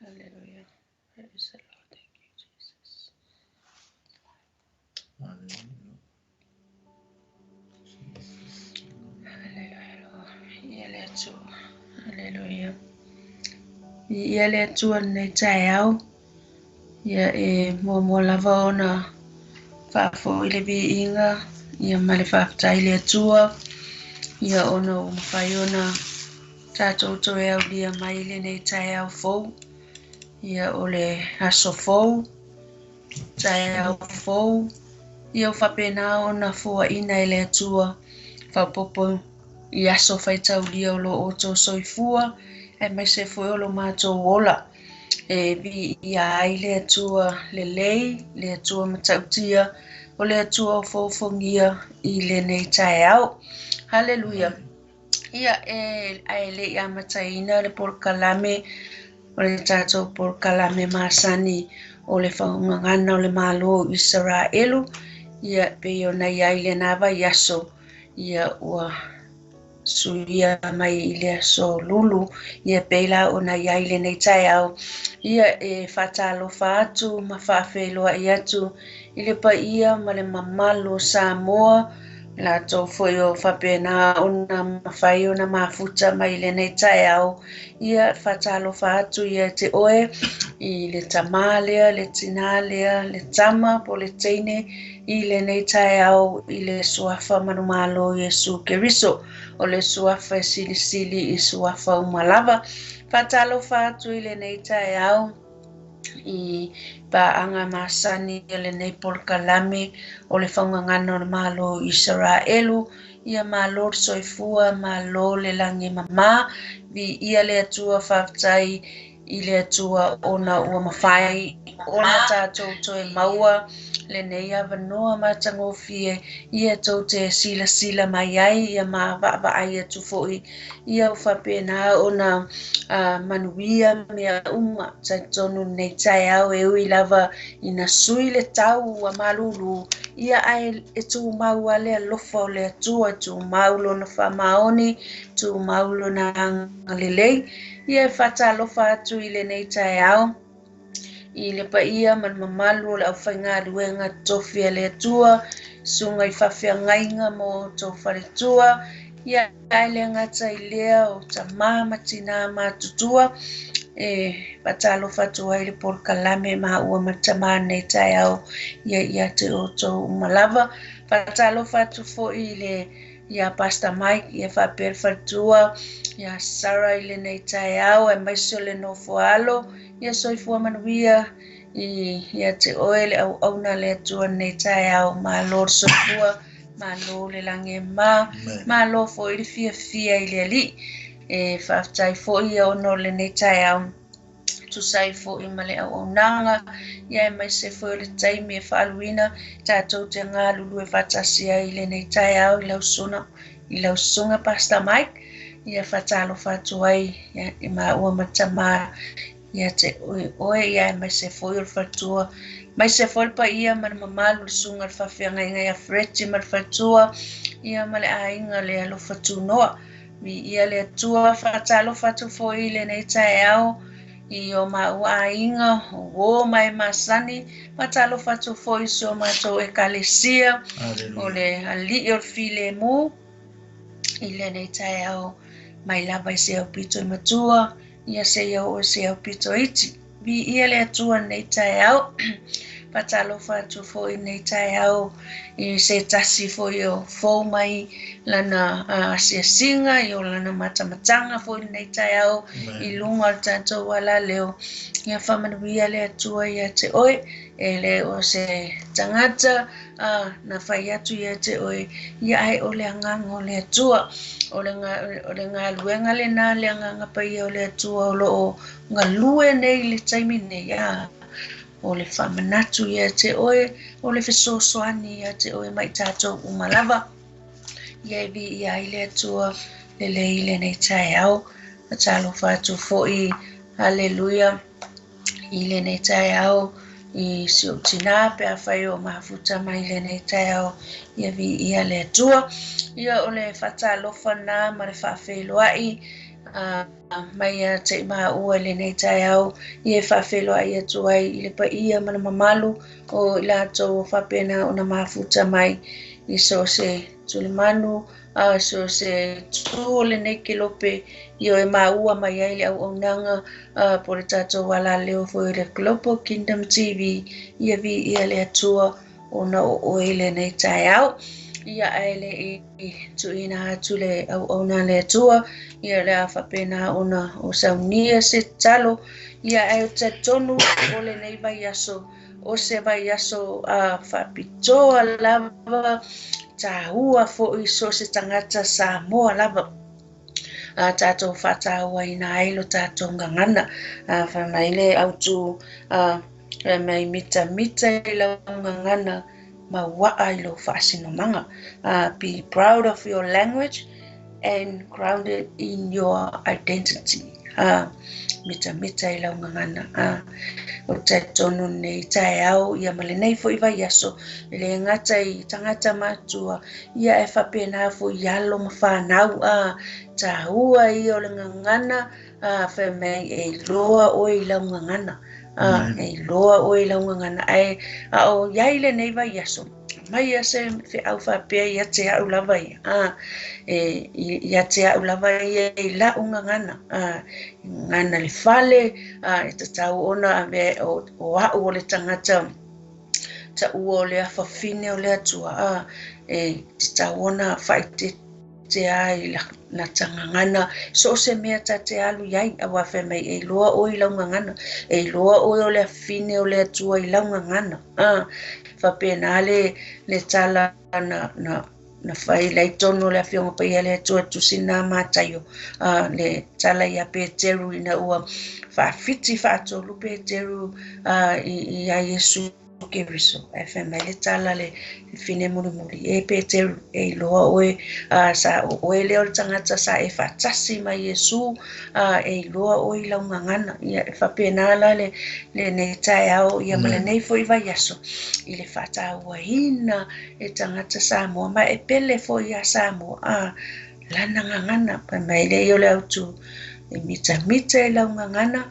Hallelujah. Praise the Lord. Thank you, Jesus. Hallelujah. Hallelujah. Yele tu ne tayao. Ya mo lava ona fa fo ile bi inga. Ya male fa ile tua. Ya ona mafaiona tato to ya dia maile ne tayao fo. Ya ole aso fo. Tayao fo. Ya fa pena ona fo ina ile tua. Fa popo ia so fai tau dia o lo oto soifua e mai se foi o lo mātou ola e vi ia ai le atua lelei le atua matautia o le atua o faufongia i le nei tae au. Haleluia. Ia ai le ia mataina le porkalame o le tātou porkalame masani o le whaungangana o le malo Isaraelu ia pe o nei ai le nava yaso ia ua suia mai ile so lulu ia pela ona ia ile nei tai au ia fatalo fatu mafafelo ia tu ile pa ia male mamalo Samoa la to foi o fapena ona mafai ona mafuta mai ile nei tai au ia fatalo fatu ia te oe ile tamale le tinale le tama poletene ile nei tai au ile suafa manumalo Yesu Kiriso o le suafa sili i suafa umalava fatalo fatu ile nei tae au i paanga masani ile nei polkalame o le whaungangana o le malo Isaraelu ia malo soifua malo le langi mama vi ia le atua whaftai i le atua ona ua mawhai ona tātou toe maua le nei avanoa matangofie ia tau te sila mai ai ia mawaa ai atu foi ia whapena ona manuia mea uma taitonu nei tai au e ui lava ina sui le tau wa malulu ia ai e tu maua le alofa o le atua tu maulo na whamaoni tu maulo na ngalelei ia fata alofa atu i le nei tai au i le pa ia man mamalu le au whainga luenga tofia le atua sunga i whawhiangainga mo tau wharetua ia ai le ngata i lea o ta mama tina matutua patalo fatua i le porkalame ma ua matama nei tai au ia te oto umalava patalo fatu fo i le ia Pastor Mike ia whapere fatua ia Sarah i le nei tai au e maisio le no foalo ia soifua manuia ia te oele au auna le atua nei tai au ma lor soifua ma lo le lange ma lo fo i le fia i le ali whaftai fo ia ono le nei tai au tu sai fo i male au aunanga ia e mai se fo i le taimi e whaaluina tātou te ngā lulu e whatasia i le nei tai au i lau sunga Pastor Mike ia whatalo whatuai i ma ua matama ia te oe ia mai se foi o fatua mai se foi pa ia man mamalu sunga fafia ngai ngai afreti mar fatua ia male ainga le alo fatu noa mi ia le tua fatalo fatu foi le nei tai au i o ma ainga o mai masani fatalo fatu foi so ma to e kalesia o le ali o file mu i le nei tai au mai lava i se au pito i matua ia se ia o se au pito iti bi ia le atua nei tai au patalo fatu fo i nei tai au i se tasi fo i o fo mai lana se singa i o lana matamatanga fo i nei tai au i lunga tātou wala leo ia whamanuia le atua ia te oe e le o se tangata na whai atu ia te oe ia ai o le anganga o le atua o le ngā luenga le nā le anganga pa ia o le atua o lo o ngā lue nei le taimi nei o le whamanatu ia te oe o le whesosoani ia te oe mai tātou umalava ia e vi ia i le atua le leile nei tai au a talo whatu fo i haleluia i le nei tai au i si o tina pe a whai o mafuta mai le nei tai au ia vi ia le atua ia o le whatalofa nā ma le whawheloai mai te ma ua le nei tai au I whawheloa I atu ai I le pa ia mana mamalu o I lato whapena o na mafuta mai I so se tulimanu so se tu le nei ke lope I o e ma ua mai ai le au au nanga po le tato wala leo fo I le Global Kingdom TV Ia vi ia le atua o na o le nei tai au Ia ele I tuina atu le au na le atua Ia le a whapena ona o saunia se talo Ia e te tonu o le nei vai aso o se vai aso a whapitoa lava ta hua fo I so se tangata sa moa lava tātou whātāua I nā ailo tātou ngangana whamaile au tu mai mita I lau ngangana ma waa I lo whaasinomanga be proud of your language and grounded in your identity mita I lau ngangana o tai tonu nei tai au ia male nei fo I vai aso le ngata I tangata matua ia e whapena fo I alo ma whanau ta hua I o le ngangana whamei e loa o I lau ngangana e loa o I lau ngangana o iai le nei vai aso mai ase fe au whapea ia te au lava ia ia te au lava ia I la ngangana ngana le fale e te tau ona ave o au o le tangata ta ua o le awhawhine o le atua e te tau ona whaite te ai na tangangana so se mea ta te alu iai awa whemei e loa o I lau ngangana e loa o le awhine o le atua I lau ngangana whapena le tala na whai lei tono le awhionga pa ia le atua tusina mātaio le tala ia Peteru ina ua whawhiti whaatolu Peteru I a Yesu Kiriso FM le tala le fine muri e Peteru e loa oe sa oe leo le tangata sa e whatasi mai Yesu e loa oe lau ngangana ia e whapena le nei tai au ia male nei fo I vai aso I le whataua hina e tangata Samoa ma e pele fo ia Samoa lana ngangana pa mai le yo le autu e mita I lau ngangana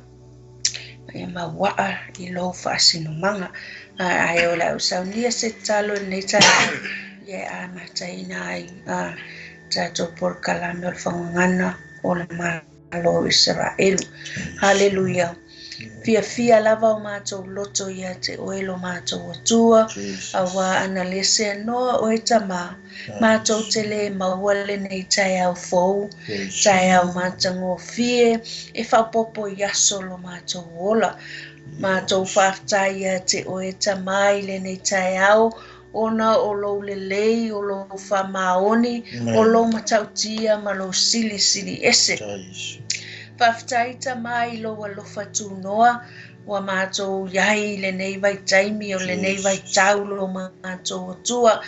e ma waa I lo whaasinomanga ai o la usaunia se talo nei tai ia a mataina ai tato por kalame o le whangangana o le malo Israelu hallelujah fia lava o mātou loto ia te oelo mātou atua awa ana lese noa o e tama mātou te le maua le nei tai au fou tai au mātango fie e whaupopo iaso lo mātou ola mātou whaftai ia te o e tama I le nei tai au ona o lo lelei o lo whamaoni o lo matautia ma lo sili ese Whaftai mai lo wa lofa tu noa wa mātou iai le nei vai taimi o le nei vai tau lo mātou atua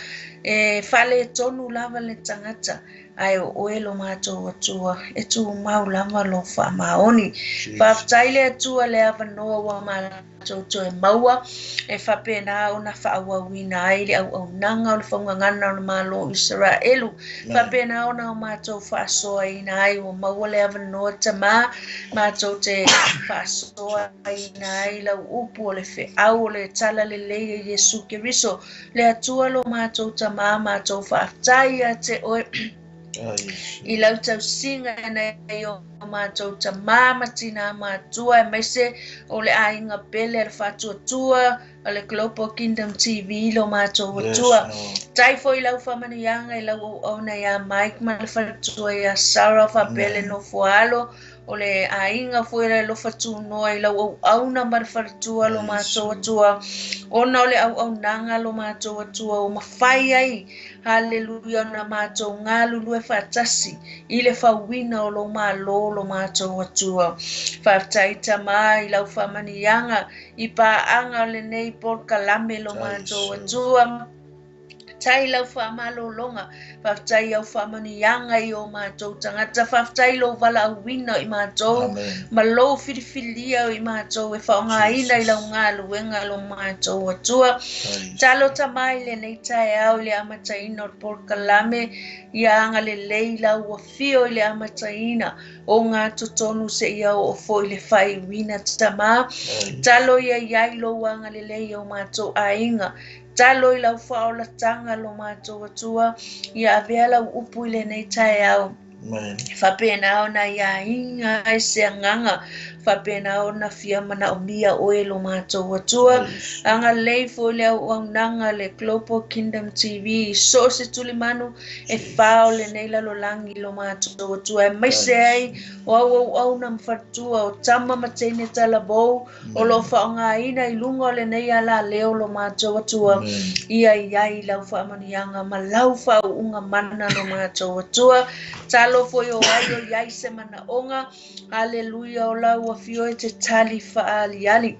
e whale tonu lava le tangata ai o oe lo mātou atua e tu mau lava lo whamaoni whaftai le atua le awanoa wa mātou to e maua e whapena o na whaawawina ai le au nanga o le whangangana o le malo Israelu whapena o na o mātou whaasoa ina ai o maua le awanoa tama mātou te whaasoa ina ai lau upu o le whiau o le tala le leia Yesu Kiriso le atua lo mātou tama mātou whaftai a te oe I lau tau singa nei o mātou ta māmatina mātua e maise o le ainga pele le whatuatua o le Global Kingdom TV lo mātou atua. Tai fo I lau whamanianga I lau ona ia Mike ma le whatua ia Sarah whapele no fualo o le ainga fo I lo whatu noa I lau auna ma le whatua lo mātou atua. Ona o le au nanga lo mātou atua o mawhai ai. Hallelujah na mātou ngā lulu e whatasi I le whauina o lo malo lo mātou atua. Whaftaita mai lau whamanianga I paanga le nei por kalame lo mātou atua. tai lau whaamalolonga, whaftai au whaamanianga i o mātou tangata, whaftai lo wala awina i mātou, ma lo whiriwhiria i mātou, e whaongaina i lau ngā luenga lo mātou atua. Talo tamai le nei tae au le amataina o Port Kalame, ia anga le leila ua fio i le amataina, o ngā totonu se ia o fo i le whai wina tama. Talo ia iai lo anga le leia o mātou ainga, talo i lau whaolatanga lo mātou atua, ia avea lau upu i le nei tae au. Whapena o na ia inga ai se anganga, whapena o na fia mana o mia oe lo mātou atua, anga lei fo le au nanga le Global Kingdom TV, so se tuli manu e whao le nei lalo langi lo mātou atua, e mai se ai au na mwhatua o tama matene tala bou, o lo whaonga ina i lunga le nei ala leo lo mātou atua, ia iai lau whaamanianga, ma lau whao unga mana lo mātou atua, talo fo yo ayo iai se mana onga, haleluia o lau a fio e te tali whaali ali.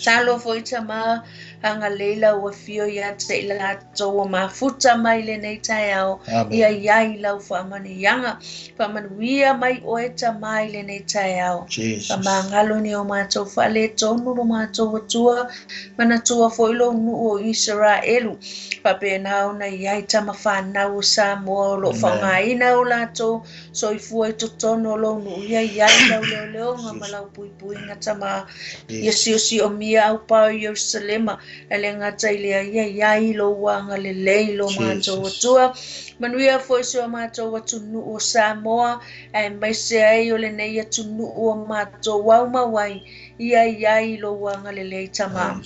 Talo fo i tama hanga leila ua fio ia te ila toa mafuta mai le nei tae au, ia iai lau whaamanianga, whaamanuia mai oe tamai le nei tae au. Whamangalo ni o mātou whale tonu lo mātou atua, mana tua fo ilo nu o Isaraelu, whapenao na iai tama whanau o Samoa lo whangaina o lato, so i fua i totono lo nu ia iai lau leo ngā malau pui pui ngā tama, ia si o mia au pao i Jerusalema, ele ngata ilea ia iai lo wanga le lei lo mātou atua, manuia foi so mātou atunu o Samoa, ai mai se ai o le nei atunu o mātou wau mawai, ia iai lo wanga le lei tama.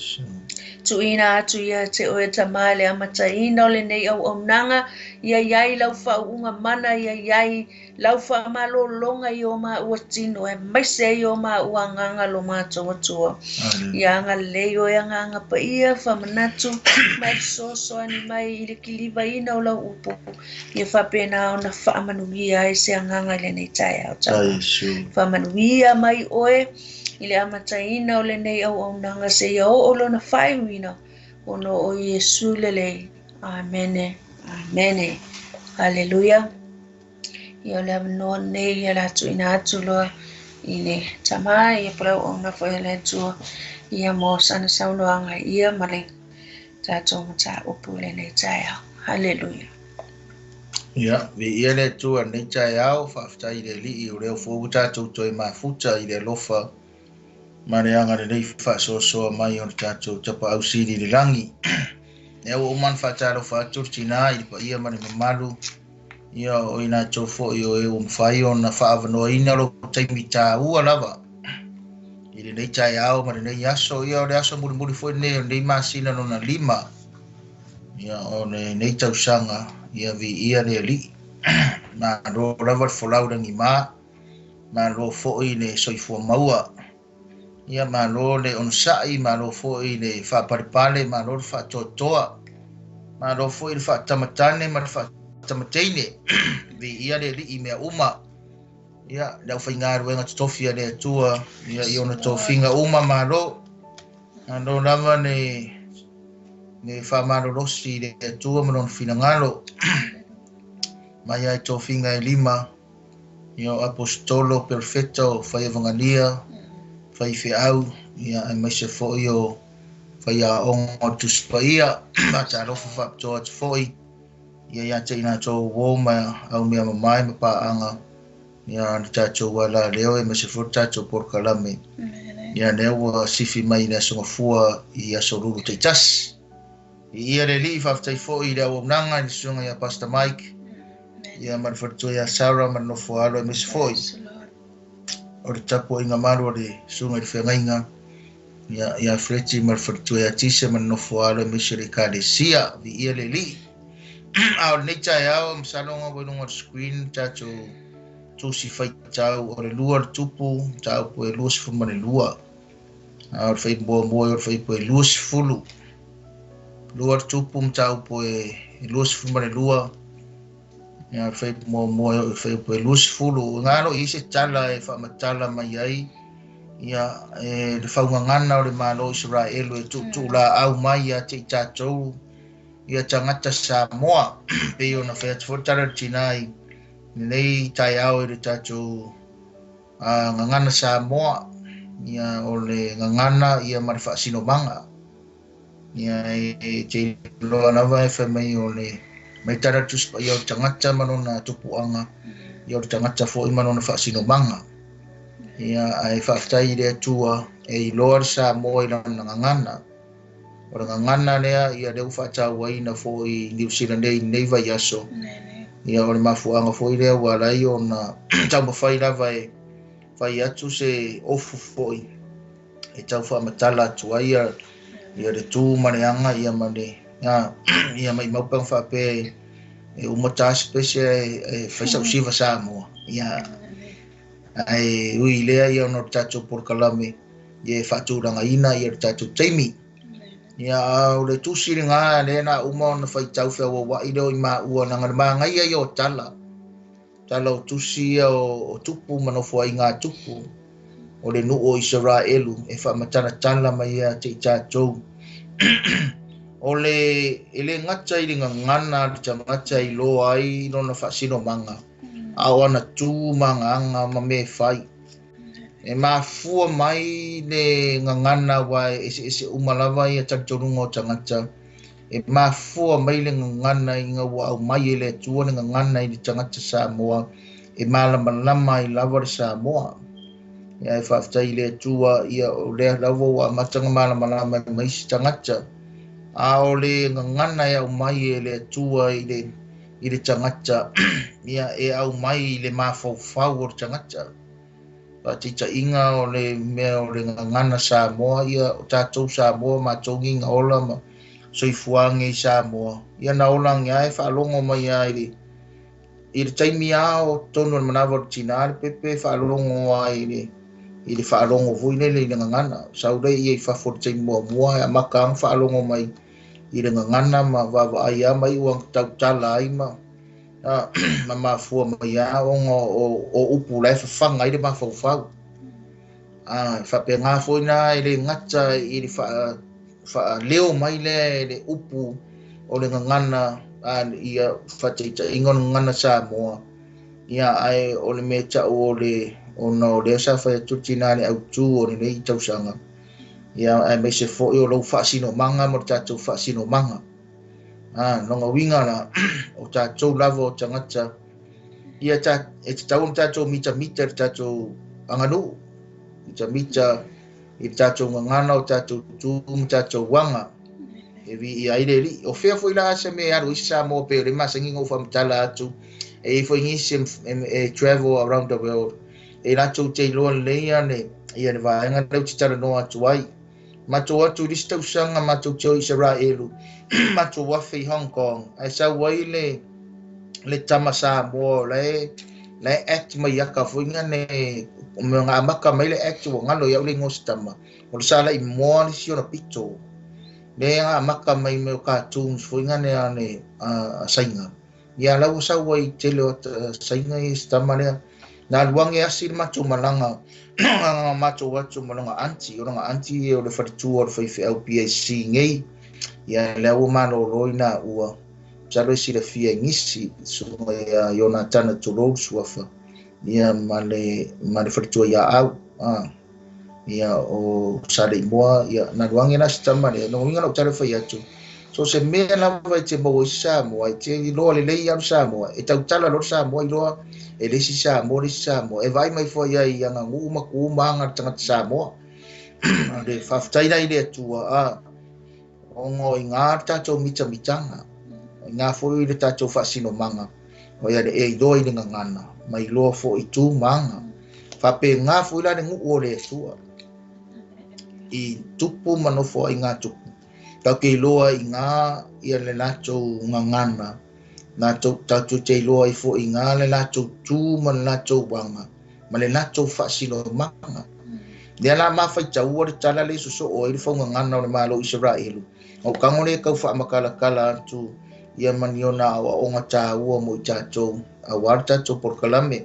Tuina atu ia te oe tama le amataina o le nei au nanga, ia iai lau whaunga mana, ia iai lau whaamalo longa i o mā ua tino, e mai se i o mā ua nganga lo mātou atua. Ia anga lei o anga anga pa ia whamanatu, mai soso ani mai i le kiliva ina o lau upo, ia whapena o na whaamanuia e se anganga i le nei tae au tama. Whaamanuia mai oe, i le amataina o le nei au nanga se ia o lo na whai wina, o no o Yesu lelei. Amene, amene, haleluia. Ia le amanoa nei ia latu ina atu loa i le tama, ia pula o na whai le tua, ia mo sana saunoanga ia mare tato mata upu le nei tae au. Haleluia. Ia, vi ia le tua nei tae au, whaftai le li i o leo fōu tato toi mafuta i le lofa, mare anga le nei whaasosoa mai o tato tapa au siri le rangi. Ea o man whaataro whaatur tina i pa ia mare mamalu, ia o ina tofo i o e o mwhai o na whaavanoa ina lo taimi tā ua lava. I le nei tae au mare nei aso, ia o le aso muri fwoi nei o nei masina no na 5. Ia o nei tausanga, ia vi ia le li. Ma ro lava folau rangi ma lo fwoi ne soifua maua. Ia ma lo le onsai, ma lo fwoi le whaaparipale, ma lo whaatotoa. Ma lo fwoi le whaatamatane, ma le whaatamatene. Vi ia le li i mea uma. Ia, lau whaingaru enga tutofia le atua, ia i ona tofinga uma ma lo. Ma lo lava ne whaamaro rosi le atua, ma lo finangalo. Ma ia i tofinga e 5. Ia apostolo perfecto, whaiavangania, whaiwhiau, ia ai mai se fwoi o whaia ongo tuspaia, ma ta rofu whaptoa tu fwoi, ia te ina tō wōma au mea mamai ma pāanga, ia ni tātou wala leo e mai se fwoi tātou Port Kalame, ia neua sifi mai na songa fua i asoruru te tas. Ia le li whaftai fwoi lea wamnanga ni sunga ia Pastor Mike, ia marwhartua ia Sarah manofo alo e mai se fwoi. O le tapo inga maru o le sunga i whengainga, ia freti marwhartua ia tise manofo alo e mai se le kālesia, vi ia le li. Ao le neita e ao, msalonga wainunga screen, tato tusi whaitau o le lua le tupu, tau po e lua sifuma le lua. Ao le whai mboa o le whai po e lua sifulu. Lua le tupu, tau po e lua sifuma le lua. Ia fai mo fai po lus fulu ngalo i se tala e fa matala mai ai ia le faunga ngana o le malo Israelu e tu la au mai ia te tatou ia tangata Samoa pe ona fea tfotara tinai nei tai au i tatou ngangana Samoa ia ole ngangana ia marifasino manga ia te loa lava e mai ole mai tara tus pa ia tangata manona tupuanga ia tangata fo i manona fasino manga ia ai faftai le tua e loa Samoa i lana ngangana ora ngangana lea ia deu fata waina fo i New Zealand nei vai aso ia ole mafuanga fo i lea wala i ona tau mawhai lava e fai atu se ofu foi e tau wha matala atua ia le tū maneanga ia mane ia mai maupang wha pe e umata spese e whaisau siva Samoa ia ai ui lea ia ono tatou porkalame ia whaturanga ina ia tatou teimi ia o le tūsiri ngā le na uma ona whai tau whea wa i leo i maa ua nanga maa ngai ia o tala o tusi o tupu manofo ai ngā tupu o le nuu o Isaraelu e whaamatara tala mai a te tātou o le ele ngata i ringa ngana le tangata i loa ai nona whaasino manga au ana tū manga anga ma me whai e mafua mai le ngangana wai ese umalava i a tatorunga o tangata e mafua mai le ngangana i ngā wau mai e le tua le ngangana i le tangata Samoa e malama i lava le Samoa ia e whaftai le tua ia o lea lavo wa matanga malama mai si tangata a o le ngangana e au mai e le tua i le tangata ia e au mai i le mafaufau o le tangata tita inga o le mea o le ngangana Samoa ia o tātou Samoa matongi ngā ola ma soifuange i Samoa ia na ola ngia e whaalongo mai a i le taimi a o tonu manawa o tina le pepe whaalongo a i le whaalongo vuine le ngangana saure ia i whafo taimi mua a maka ang whaalongo mai i le ngangana ma wawa ai a mai uang tau tala ai ma mafua mai a o upu lai whawhanga i le mawhawhau whape ngā fwina i le ngata i le wha leo mai le upu o le ngangana ia whateita ingon ngana Samoa ia ai o le mea tau o le o lea sa whai tutina le au tū o le nei tausanga ia ai me se fo i o lau whaasino manga mo tātou whaasino manga nonga winga la o tātou lava o tangata ia e te tau tātou mita le tātou anganu mita i tātou ngangana o tātou tū tātou wanga e vi i aire li o fea foi la asa me aru isi Samoa pe o le masangi ngau whamatala atu e foi ngisi e travel around the world e tātou te iloa leia ne ia ne vaenga rau te tara no atu ai matou atu lisi tausanga matou teo Isaraelu matou wafe i Hong Kong ai sa wai le tama Samoa le act mai aka fuinga ne o me ngā maka mai le act o ngalo iau le ngos tama o le sala i moa le si ona pito le ngā maka mai me o cartoons fuinga ne ane sainga ia lau sa wai tele o sainga i stama lea na luange asi matou malanga matou watu malanga anti o nga anti o le wharitua o le whaife au PAC ngei ia le au maloroi na ua salo i sila fia ngisi sunga ia iona tana tulou suafa ia male wharitua ia au ia o sale moa ia na luange na stama le no winga no tare whai atu so se mea lava i te mau i Samoa i te loa le lei au Samoa e tau tala lo Samoa i loa e lesi Samoa e vai mai fo ia i anga ngu maku maanga tangata Samoa le whaftaina i le atua ongo i ngā tātou mitanga ngā fo i le tātou whaasino manga o ia le e i doa i le ngangana mai loa fo i tū manga whape ngā fo i la le ngu o le atua i tupu manofo i ngā tupu tau ke loa i ngā ia le lātou ngangana lātou tātou te loa i fo i ngā le lātou tū ma le lātou wanga ma le lātou whaasino manga lea la mawhai tau o le tala le suso o i le whaunga ngana o le malo Isaraelu o kangole kau whaamakala atu ia mani o nā o ngā tā ua mo i tātou a wāra tātou porkalame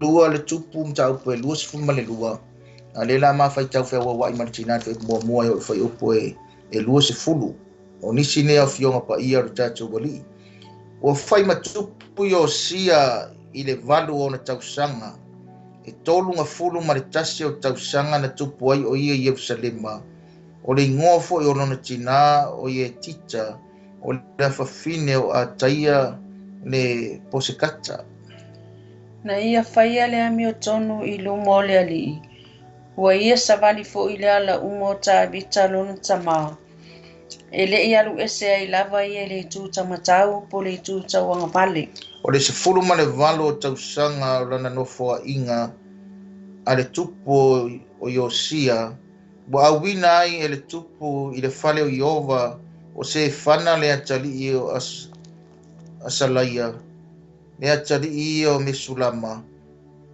lua le tupu mta upo e lua sifu ma le lua a le la mawhai tau whea wa i maritina te mua e o whai upo e lua sifulu o nisi ne afionga pa ia o tātou wali. Ua whai matupu i o sia i le valu o na tausanga, e tolu fulu ma le tasi o tausanga na tupu ai o ia i Yerusalema, o le ingoa fo i o lona tina o ia tita, o le afafine o a taia le posekata. Na ia whaia le ami o tonu i lumo o le alii. Ua ia savali fo i le ala umo ta bita lona tamā. E le i alu ese ai lava ia le tu tamatau po le tu tawanga vale. O le sefulu ma le valo o tausanga o lana nofo a inga, a le tupu o Iosia, wa awina ai e le tupu i le fale o Iova o se fana le atali i o Asalaia, le atali i o Mesulama,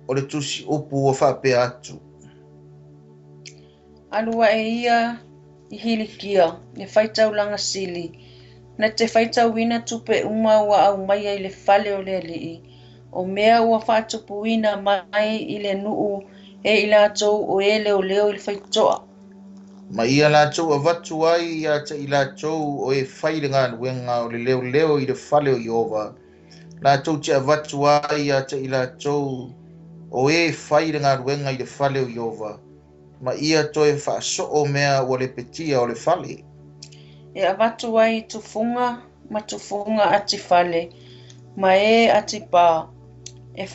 o le tusi upu o whape atu. Alua e ia i hilikia, le whaitaulanga sili. Na te whaitauina tupe uma ua au mai ai le fale o le alii. O mea ua whaatupuina mai i le nuu e i lātou o e leo leo i le whaitoa. Ma ia lātou a watu ai ia te i lātou o e whaile ngā nuenga o le leo leo i le fale o Iova. Lātou te a watu ai ia te i lātou o e whaile ngā nuenga i le fale o Iova. Ma ia toe whaaso o mea o le petia o le fale. E avatu ai tufunga ma tufunga ati fale, ma e ati pā. E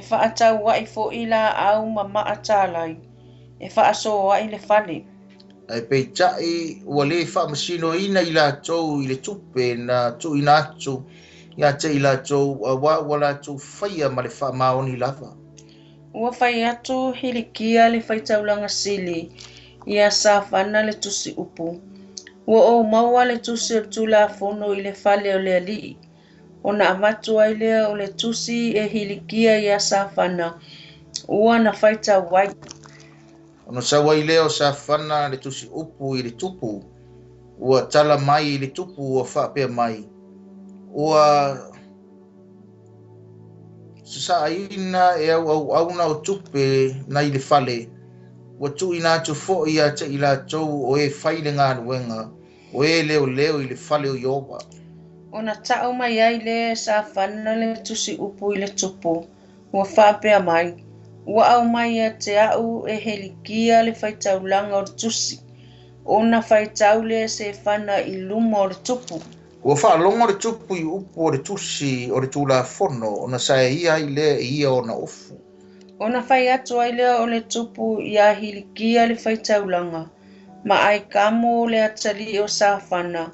whaatau wai fo ila au ma maatalai. E whaaso wai le fale. Ai peitai ua le whaamasino ina i lātou i le tupe na tu ina atu ia te i lātou a wa lātou whaia ma le whaamaoni lava. Ua whai atu hilikia le whaitaulanga sili, ia sa whana le tusi upu. Ua o maua le tusi o tula fono i le fale o le alii. O na amatu ai lea o le tusi e hilikia ia sa whana. Ua na whaita wai. Ono sa wai leo sa whana le tusi upu i le tupu. Ua tala mai i le tupu ua whapea mai. Ua sa ina e au na o tupe na i le fale. Ua tu ina atu fo ia te i lātou o e whaile ngā nuenga. O e leo leo i le fale o Iova. O na tau mai ai le sa whana le tusi upu i le tupu. Ua whapea mai. Ua au mai a te au e helikia le whaitaulanga o le tusi. O na whaitau le se whana i luma o le tupu. Ua whaalongo le tupu i upu o le tusi o le tūla fono o na sae ia i le ia o na ofu. O na whai atu ai lea o le tupu i a hilikia le whaitaulanga. Ma ai kamo le atali o sa whana.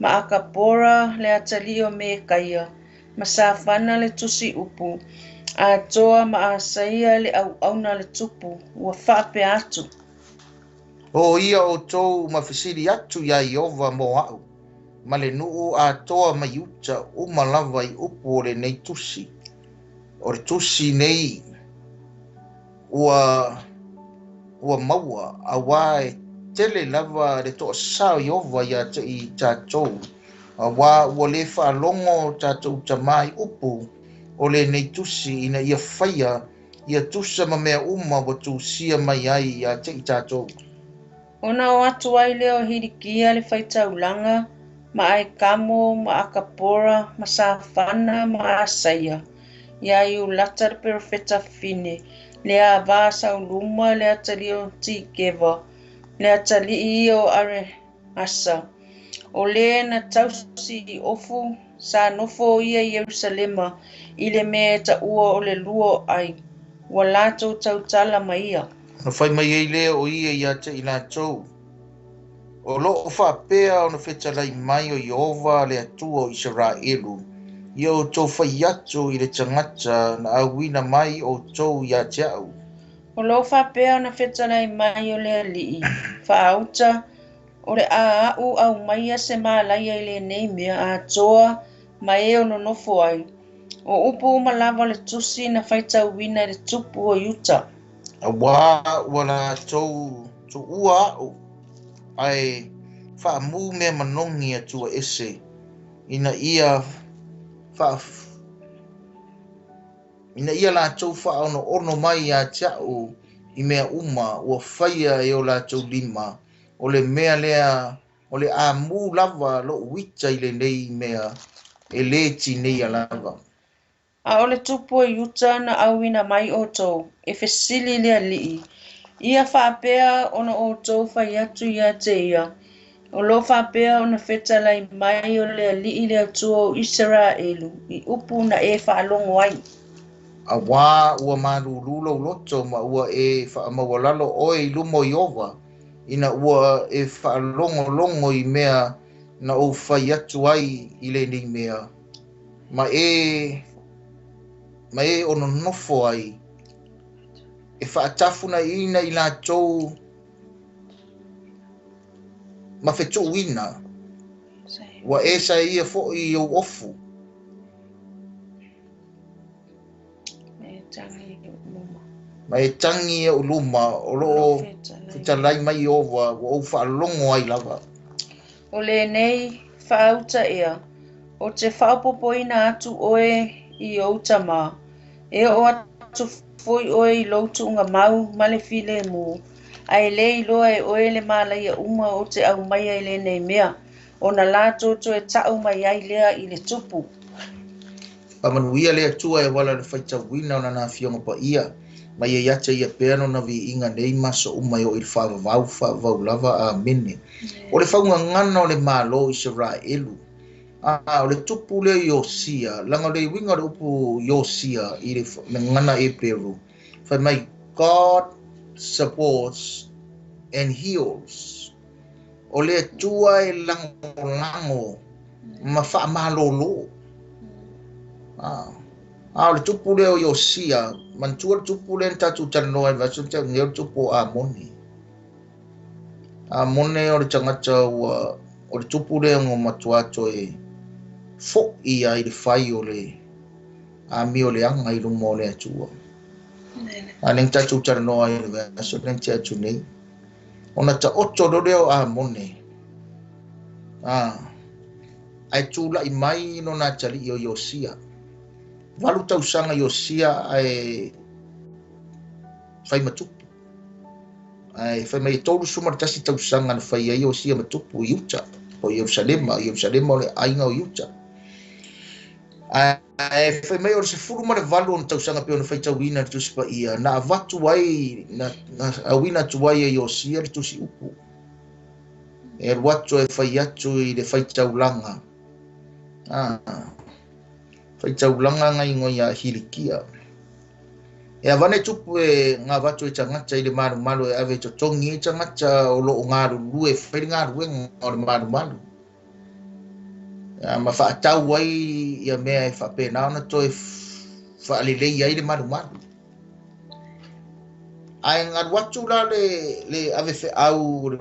Ma akapora le atali o me kaia. Ma sa whana le tusi upu. A toa ma a saia le au auna le tupu. Ua whape atu. O ia o tou mawhisiri atu ia Iova mo au. Ma le nuu a toa mai uta umalava i upu o le nei tusi. O le tusi nei ua maua a wae tele lava le toa sao Iova ia te i tātou. A wā ua le whaalongo tātou tamai upu o le nei tusi ina ia whaia ia tusa ma mea uma wa tu sia mai ai ia te i tātou. Ona o atu ai leo hirikia le whaitaulanga, ma ai kamo, ma akapora, ma sa whana, ma a saia. Ia iu lata le perfeta fine, le a vasa o luma le atali o tikeva, le atali i o are asa. O le na tausi i ofu, sa nofo ia Yerusalema, i le mea ta ua o le luo ai, wa lato tautala ma ia. Na whai mai ei leo o ia ia te i lātou. O lo o whapea o na whetalai mai o Iova le atua o Isaraelu. Ia o tau whai atu i le tangata na awina mai o tau ia te au. O lo whapea o na whetalai mai o le alii. Whaauta o le a au au maia se maalaia i le neimea a toa mai e o no nofo ai. O upu malava le tusi na whaitauina le tupu o Utah. A wā wala tau tu ua au. Ai whaamu mea manongi atua ese. Ina ia la tau whaono ono mai a tiao i mea uma ua whaia e o la tau lima. O le mea lea o le a mu lava lo wicha i le nei mea e le tini a lava. A ole tupu e uta na awina mai o tō, e fesili lea lii. Ia whapea ona o tō whai atu ia te ia. O lo whapea ona whetalai mai o lea lii lea tua o Isaraelu, i upu na e whaalongo ai. A wā ua marululo loto ma ua e whaamawalalo o e lumo i ova. Ina ua e whaalongo i mea na o whai atu ai i le ni mea. Ma e ono nofo ai. E whaatafuna ina i la tau ma whetu ina. Wa e sa ia fo i o ofu. Ma e tangi e uluma o lo whitalai mai ova o whaalongo ai lava. O le nei whaauta ea, o te whaupopoina atu oe i outa mā. E o atu foi oe i loutu unga mau male file mu. Ai le i loa e oe le mālaia uma o te au mai ai le nei mea. O na la toto e tau mai ai lea i le tupu. Pamanuia lea tua e wala le whaita wina o na nga fionga pa ia. Ma ia yata ia peano na vi inga nei maso umai o il whaavau lava a mene. O le whaunga ngana o le MALO ISARAELU. O le tupu lea Iosia. Langa le winga le upu Iosia i le ngana e Peru. Whai mai God supports and heals. O le tua e lango ma wha malolo. O le tupu lea o Iosia. Mantua le tupu lea tatu tanoa i vaso te ngeo tupu a moni. A mone o le tangata o le tupu lea ngo matuato e fo i ai le whai o le a mi o le anga i lumo o le atua. A neng tatu tanoa i vaso neng te atu nei. Ona ta oto do leo a mone. Ai tula i mai no na tali i o Iosia. Walu tausanga Iosia ai whai matupu. Ai whai mai tolu sumar tasi tausanga na whai ai Iosia matupu i uta. O Yerusalema o le ainga o uta. Ai whai mai o le se furu mare walu on tausanga peo na whai tauina le tusi pa ia. Na avatu ai, na awina tuai a Iosia le tusi upu. E watu e whai atu i le whai taulanga. Whai taulanga ngai ngoi a hilikia. E awane tupu e ngā watu e tangata i le maru e ave totongi e tangata o lo o ngaru lue whai ngaru e o le maru. Ma whaatau ai ia mea e whapena ona to e whaalelei ai le maru. Ai ngā watu la le ave wheau le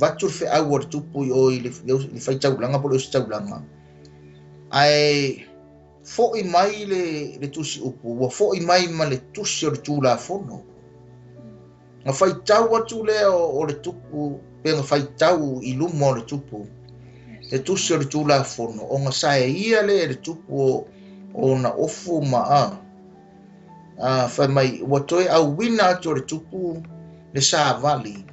watu wheau o le tupu i o i le whai taulanga po le osi taulanga. Ai fo i mai le tusi upu, wa fo i mai ma le tusi o le tūla fono. Nga whai tau atu lea o le tupu, pe nga whai tau i lumo o le tupu. Le tusi o le tūla fono, o nga sae ia le tupu o na ofu ma a. Whai mai, wa toe au wina atu o le tupu, le saa vali.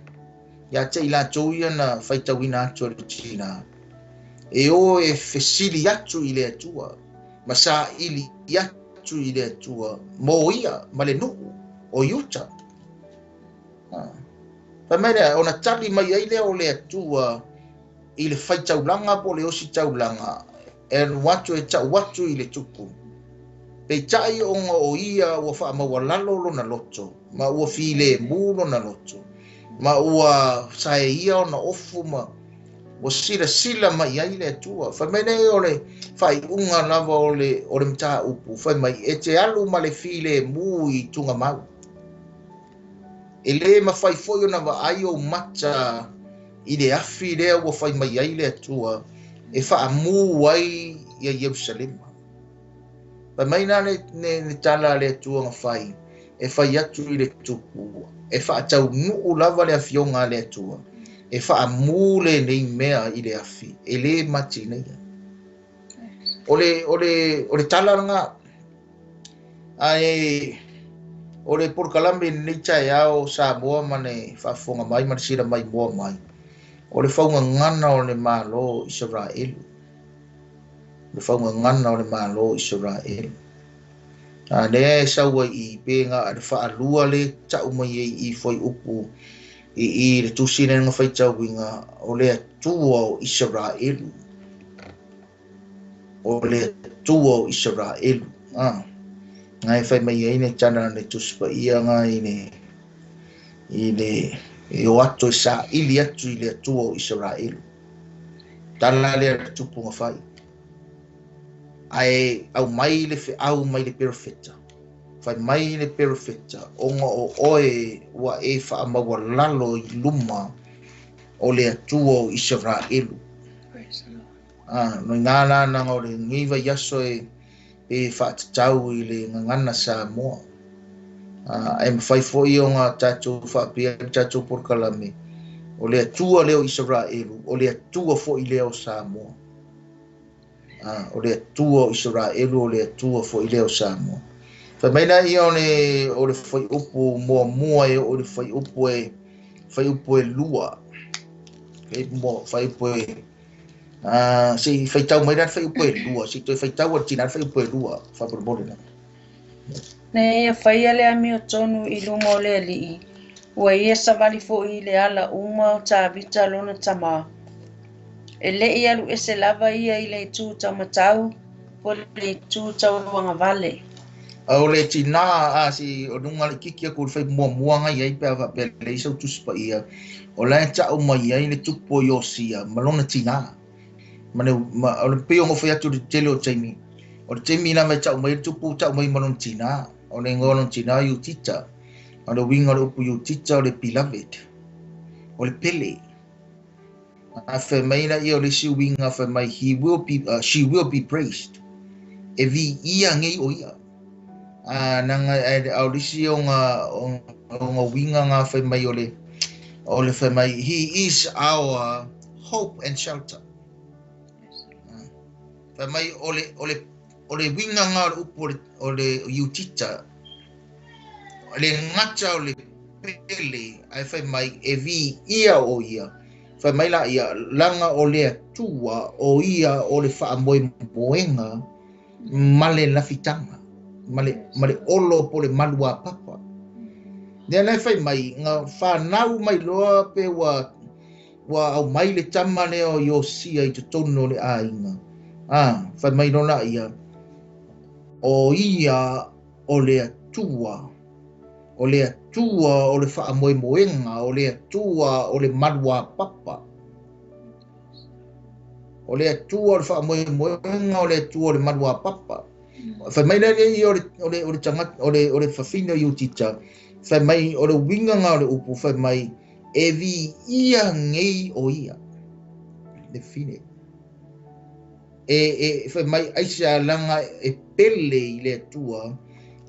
Ia te ila tau ia na whai tau wina atu o le tina. E o e fesili atu i le atua. Ma sa ili atu i le atua. Mo ia, ma le nuku, o iuta. Pa mea, ona tali mai ai lea o le atua i le whai taulanga po le osi taulanga. E watu e tau watu i le tupu. Pei tai onga o ia ua wha mawalalo lo na loto. Ma ua file mulo na loto. Ma ua sae ia o na ofu ma o sila mai ai le atua. Whai mai nei o le whai unga lava o le mta upu. Whai mai e te alu ma le file mu i tunga mau. E le ma whai foi o na wa ai o mata i le afi lea ua whai mai ai le atua. E wha mu ai i a Yerusalema. Whai mai na ne tala le atua nga whai. E whai atu i le tupu. E wha atau nuu lava le afionga le atua. E wha mule nei mea i le afi. E le mati nei. O le talaranga. Ai o le porkalame nei tae ao sa moa mane whafonga mai mane sira mai moa mai. o le faugagana o le malo Isaraelu. Le faugagana o le malo Isaraelu. A le saua I penga a le whaalua le tau mai I foi upu I le tusine nga whaitauinga o le atua o Isaraelu. O le atua o Isaraelu. Ngai whai mai e ne tana ne tuspa ia ngai ne o ato sa ili atu I le atua o Isaraelu. Tala le tupu nga whai. Ai au mai le perfecta. Fai mai le perfecta. Onga o oe wa e wha mawa lalo I luma o le atua o Isaraelu. No ngana nanga o le ngiva yaso e whaatatau I le ngangana Samoa. E mawhai fwoi o ngā tātou whaapia tātou porkalame. O le atua leo Isaraelu. O le atua fwoi leo Samoa. O le atua o Isaraelu o le atua fwoi leo Samoa. Whamaina I o le whai upu mua e o le whai upu e lua. Whai upu e si fai tau mai fai upu e lua, si toi fai tau a tina fai upu e lua, fa borbole na. Ne ia fai ale ami o tonu I luma o le alii. Ua ia savali fo I le ala uma o ta vita lona tama. E le I alu ese lava ia I le tu tamatau, po le tu tawanga vale. O le tina si o nunga le kiki a kul fai mua ngai ai pe ava pe le isau tuspa ia. O la ta o mai ai le tupo yosia, malona tina. Mane o le peo ngo fai atu le tele o taimi. O le taimi na me ta o mai tupu ta o mai malona tina. O le ngolon tina yu tita. O le winga le upu yu tita o le beloved. O le pele. A fe mai na ia o le si winga fe mai she will be praised. E vi ia ngai o ia. Nanga au lisi o ngā winga ngā whai mai o le whai mai, he is our hope and shelter. Whai mai o le winga ngā upo o le iutita, le ngata o le pele, ai whai mai e vi ia o ia. Whai mai la ia, langa o le atua o ia o le wha moe moenga, male lafitanga. Male olo po le malua papa. Nea nei whai mai, ngā whanau mai loa pe wa au mai le tama leo Iosia I te tono le ainga. Whai mai nona ia, o ia o le atua, o le wha moe moenga, o le atua o le malua papa. O le atua o le wha moe moenga, o le atua o le malua papa. Whai mai nei o le tangata, o le whawhina I utita, whai mai o le winga ngā o le upu, whai mai e vi ia ngei o ia. Le fine. Whai mai aisea langa e pele I le atua,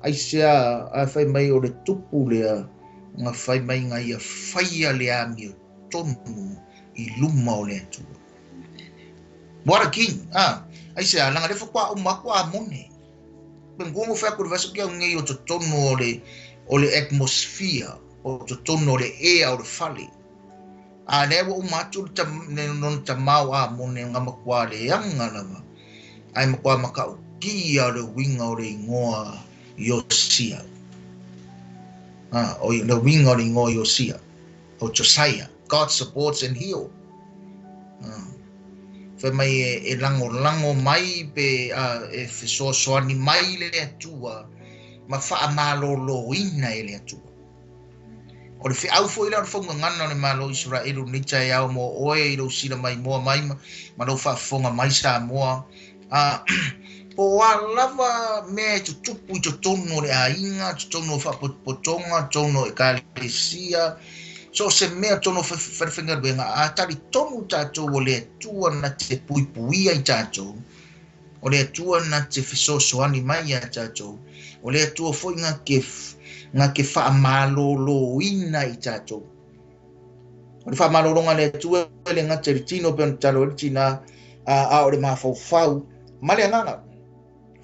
aisea whai mai o le tupu lea, ngā whai mai ngā ia whaia le ami o tonu I luma o le atua. What a king, aisea langa le whakua o makua a mone. Bengongo fa kur vaso kia ngai o to tono o le atmosphere o to tono o le air o le fale. A ne wo matu non tamau a mone ngama kwa le anga lava. Ai makwa makau kia le winga o le ngoa Iosia. O le winga o le ngoa Iosia. O Josiah. God supports and heals. Whai mai e lango mai pe e whesoasoani mai le atua ma wha malo lo ina e le atua. O le whiau fo ila o le whaunga ngana o le malo Israelu ni tai au mo oe I lo sila mai moa mai ma lo whaafonga mai sa moa. Po a lava me tutupu I to tono le ainga, to tono whapotonga, tono e kalesia, so se mea tono whawhenga ruenga, a tari tonu tātou o le atua na te puipuia I tātou, o le atua na te whesosoani mai a tātou, o le atua foi ngā ke whaamalolo ina I tātou. O le whaamalolonga le atua le ngā te ritino pe on talo ritina a o le mawhauwhau, male ananga.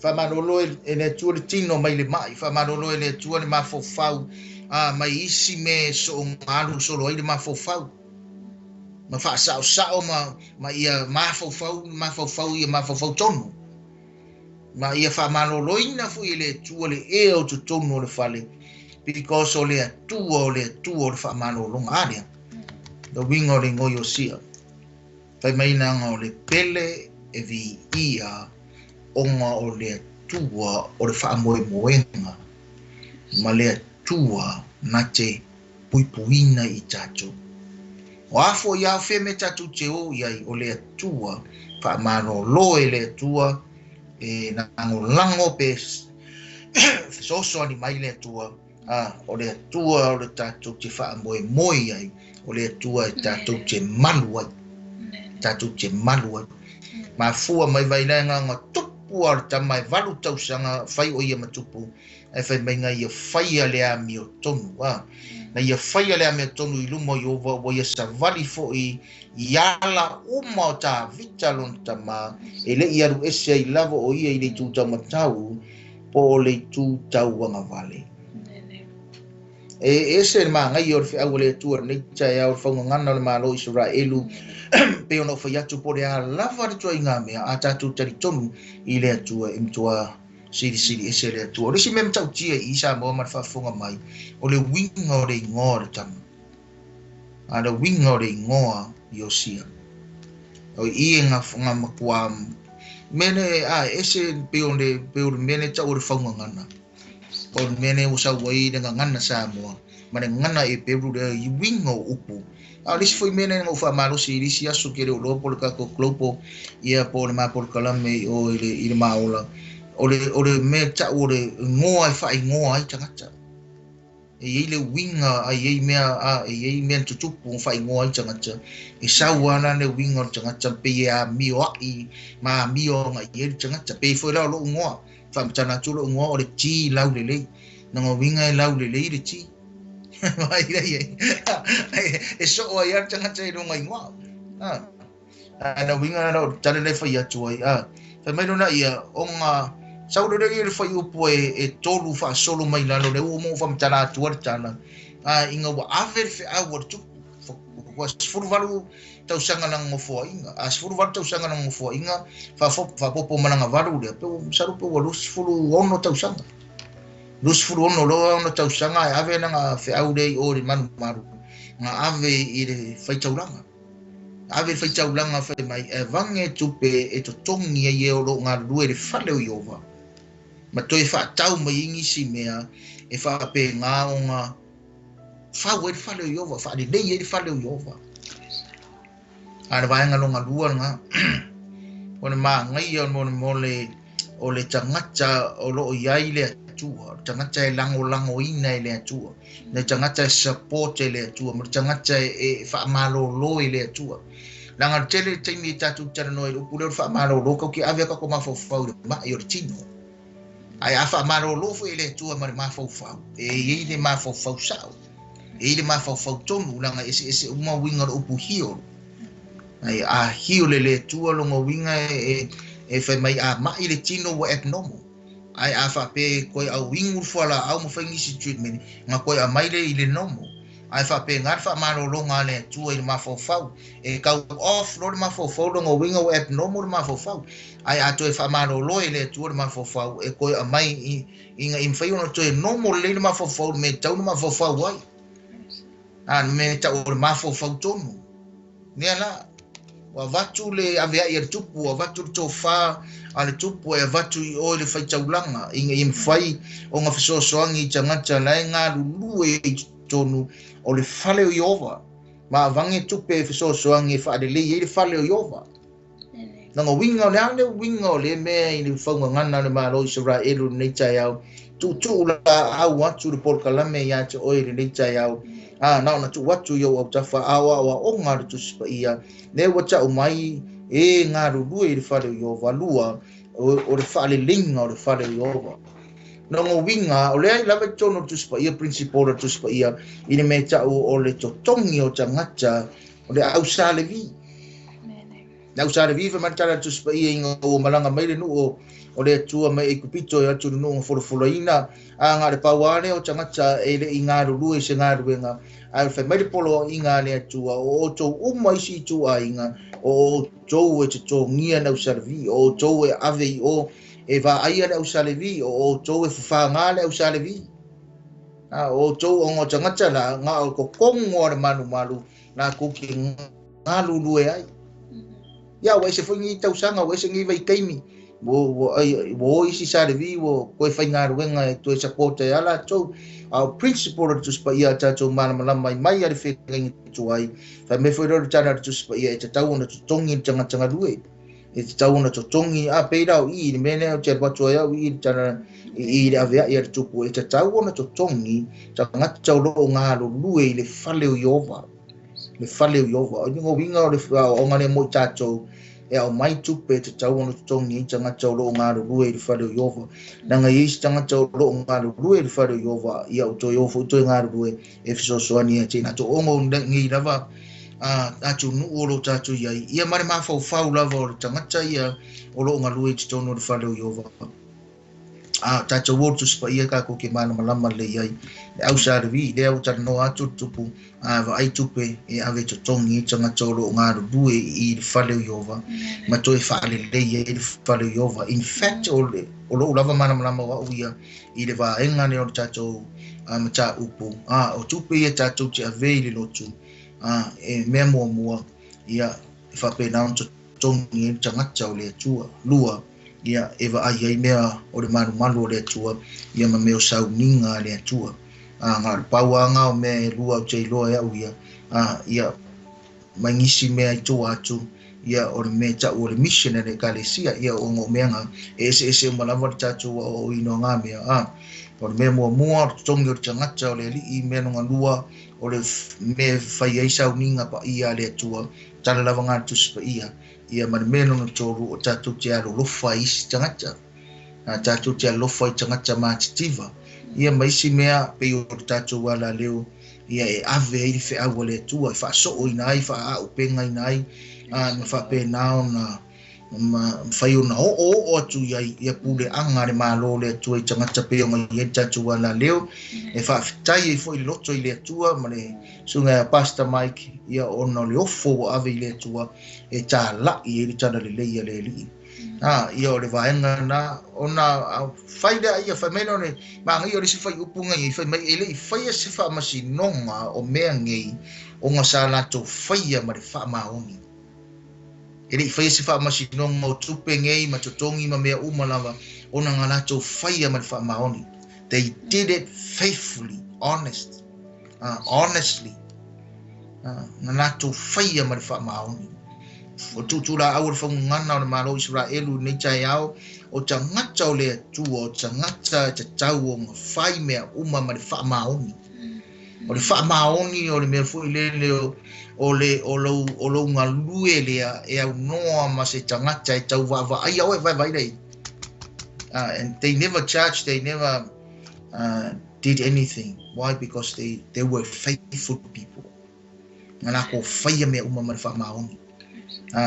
Whaamalolo e le atua ritino mai le mai, whaamalolo e le atua le mawhauwhau, mai isi me so ngalu solo ai le mafofau. ma fa sao ma ia mafau ia tonu ma ia fa maloloina fu ile tuole e o tonu le fale because o le tua fa malolonga aria do wingo le ngoyo sia fai mai na o le pele e vi ia onga o le tua o le fa moenga ma le tua na te puipuina i tato o afo ia fe me tatu te o ia o le tua fa malolo e le tua e na lango pe so ni mai le tua o le tua o le tatu te fa moe ai o le tua e tatu te malu ai ma fua mai vai nga tupu ar tamai valu tausanga fai o ia matupu e fai mai nga ia fai ale a mi o tonu na ia fai ale a mi o tonu i lumo i ova o ia savali fo i iala uma o ta vita lon tama e le iaru ese i lavo o ia i le tu tau matau po le tu tau wanga vale e ese ma ngai o fe au le tu nei tai au fonga ngana le malo Israelu pe ono fai atu po le a lava le tua inga mea a tatu tari tonu i le atua imtua siri ese le atua. Risi mem tau tia i isa mo ma whafonga mai o le winga o le ingoa le tamu. A le winga o le ingoa i o sia. O i nga makua mene ese pe o le mene tau o le whaunga ngana. O le mene usa wai le ngana sa moa. Ma le ngana e peru le i winga o upu. Lisi foi mene ngo fa malusi lisi asu kere o lopo le kako klopo ia po le mapo le kalame o ile maola o le me ta o le ngoa e fa ngoa i tangata e ile winga ai mea e mea tutupu fa ngoa i tangata e sawana le winga tangata pe a mio ai ma mio nga i tangata pe foi la lo ngoa fa mtana tu lo ngoa o le ti laulelei ngo winga e laulelei le ti mai dai e so o ia tanga tei no ngai ngwa na winga no tale le fai atu ai fa mai no na ia onga saudo le ia fai upo e tolu fa solo mai lalo le o mo fa mtana atu tana inga wa aver fe awar tu was furu valu tau sanga nang mo fo inga as furu valu tau sanga nang mo fo inga fa popo mananga valu le pe saru pe walus furu ono tau sanga lus furu ono lo ono tau sanga e ave nanga fe aurei o le manu maru nga ave i le fai taulanga ave fai taulanga fai mai e vange tupe e to tongi e o lo ngā rue le fale o iova ma toi fa tau mai ingi si mea e fa pe ngā o ngā fa ue le fale o iova fa le nei e le fale o iova ana vaenga lo ngā lua nga o le maa ngai o le tangata o lo o iai le atua tangata e lango ina e le atua le tangata e support e le atua mo tangata e fa malolo e le atua langa tele taimi tatu tana no e upule fa malolo ko ki avia ko ma fo ma yo tino ai afa malolo fo e le atua ma fo e le ma fo sao e le ma fo tonu langa ese uma winga upu hio ai a hio le atua lo winga e fa mai ma i le tino wo etnomo ai afa pe koi au wingu fola au mo fa ngisi treatment nga koi a mai le ile nomo ai fa pe ngar fa maro lo ngale tu e ma fo fau e ka off lo ma fo fau lo wingu et nomo ma fo fau ai ato e fa maro lo ile tu ma fo fau e koi a mai inga infai no to e nomo le ma fo fau me tau ma fo fau wai an me tau ma fo fau tonu ne la wa vatu le avea ia tupu wa vatu tofa ale tupu e vatu i o le fai taulanga inga im fai o nga fesoasoangi tangata lai ngā lulu e tonu o le fale o iova ma vange tupe e fesoasoangi fa le le le fale o iova nanga winga o le mea i le whaunga ngana le malo Israelu nei tai au tu la au watu le polkalame ia te oi le nei tai au na tu watu yo au tafa awa o ngā tu sipa ia ne wata o mai e ngā ruru e le whare o valua o le whare linga o le whare o nanga winga o le ai lava tono tu sipa ia principal tu sipa ia i le mea o le totongi o tangata o le au sale vi na usare viva matara tu spa inga o malanga mai le no o le tua mai ikupito ya tu no foloina anga le pawane o tangata ele inga ru e se ngaru nga ai fa mai polo inga le tua o to uma isi tua inga o to e to ngia na usare vi o to e ave o e va ai le usare vi o to e fa ngale usare vi o to o ngo tangata la nga ko kongo le malu na ku ki ngalu lu e ai ya wa se foi tau sanga wa se ngi vai kaimi wo isi sare vi wo ko fa ngar wenga to support ya la to our principle to spa ya ta to mana mai ya fe ngi to ai fa me foi ro chana to spa ya ta tau na to tongi changa lue e tau na to tongi a pe dau I mene o che ba to ya I chana I ave ya to ko e tau na to tongi changa tau lo ngalo lue le fale o yova le fale o yova o ngo winga o ngane mo chacho e o mai tupe te tau ono tongi tanga tau lo ngaro lue le fale o yova nanga is tanga tau lo ngaro lue le fale o yova ia o to yova to ngaro lue e fiso soani e tina to ongo ngi lava atu nu o lo tatu ia mare ma fau lava o tanga ia o lo ngaro lue te tono le fale o yova tatu wo tu spa ia ka ko ke mana malama le ai au sarvi le au tano atu tupu va ai tupe e ave to tongi tanga tolo ngaro bue I fale yova ma to e fale le I fale yova in fact o lo lava mana wa uia I le va enga ne o tato mata upu o tupe e tato te ave le lotu e memo mua ia fa pe na to tongi tanga tolo le tua lua ia eva ai mea o le malu le tua ia ma meo sauninga le tua nga pauanga o me lua o te loa ia uia ia mangisi mea I to atu ia o le mea o le mission le kalesia ia o ngo meanga ese o malava tatu o ino ngā mea o le mea mua tongi o tangata o le li mea nunga lua o le me fai ai sauninga pa ia le tua tala lava ngā tuspa ia man meno no toru o tatu te alo lofa isi tangata tatu te lofa I tangata mātitiva ia maisi mea pe o tatu wala leo ia e ave I fe awa le tua fa so o inai fa a upenga inai na fa pe nao na fai ona o atu ia pule anga le malo le tua I tangata pe o ngai tatu wala leo e fa fitai foi loto I le tua ma le sunga pasta Mike ia ona le ofo ave I le tua e ta la I le tana le leia le li ia o le vaenga na ona faida ia fa meno ne ma ngi o le sifa upunga I fa mai ele fa se fa masinonga o mea ngi o nga sala to faia ma le fa maoni ele fa se fa masinonga o tupe ngi ma totongi ma mea umalava ona nga la to faia ma le fa maoni they did it faithfully honestly na la to faia ma le fa maoni o tutula au fa ngana o malo Israelu nei tai au o tangata o le tu o tangata te tau o fai mea uma ma le fa maoni o le fa maoni o le me fu le o lo ngalue le e au noa ma se tangata e tau va ai au vai dei and they never charged they never did anything why because they were faithful people ngana ko fai mea uma ma le fa maoni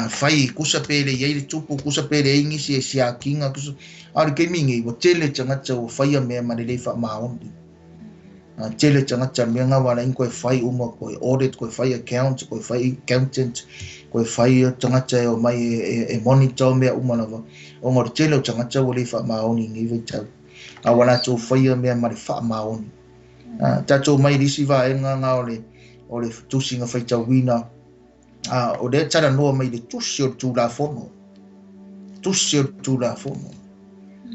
fai kusa pele ye tupu kusa pele ingi si akinga kusa ar ke mingi wo tele changa o fai me ma le fa maondi tele changa me nga wala in ko fai uma ko audit ko fai account ko fai accountant ko fai changa o mai e monitor me uma na o ngor tele changa o le fa maoni ngi vita awala to fai me ma le fa maoni ta to mai risi va nga o le tusinga fai tawina o de tara no mai de tusio tu la fono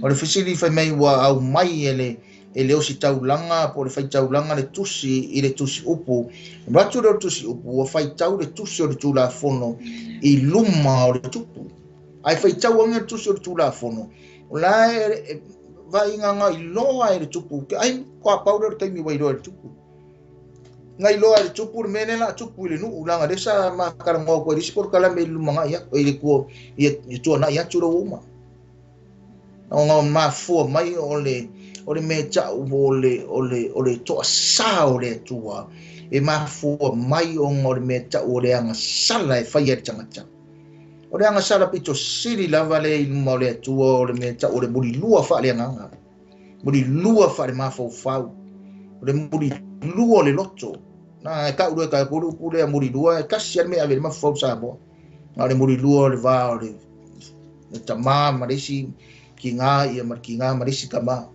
o le fisili fa mai wa au mai ele o si taulanga po le fai taulanga le tusi I le tusi upu ratu le tusi upu o fai tau le tusio tu la fono I luma o le tupu ai fai tau anga tusio tu la fono o la vai nga I loa le tupu ai ko pa o te mi vai le tupu ngai loa le tupu mene la tupu le nu ulanga de sa ma karango ko ri por kala me lumanga ya o ile ko ia tu na ya churo uma nga ma fo mai ole me cha ole to sa ole tua e ma fo mai o ngor me cha ole anga sala e fa ia changa O le anga sala pito siri lava le mo le tua o le me ta o le muri lua fa le nganga. Muri lua fa le mafau fau. O le muri lua le loto. Na ka ua ka puru pule muri lua ka sia me ave mafau sa mo. Na le muri lua le va o le tama marisi ki nga ia mar ki nga marisi kama.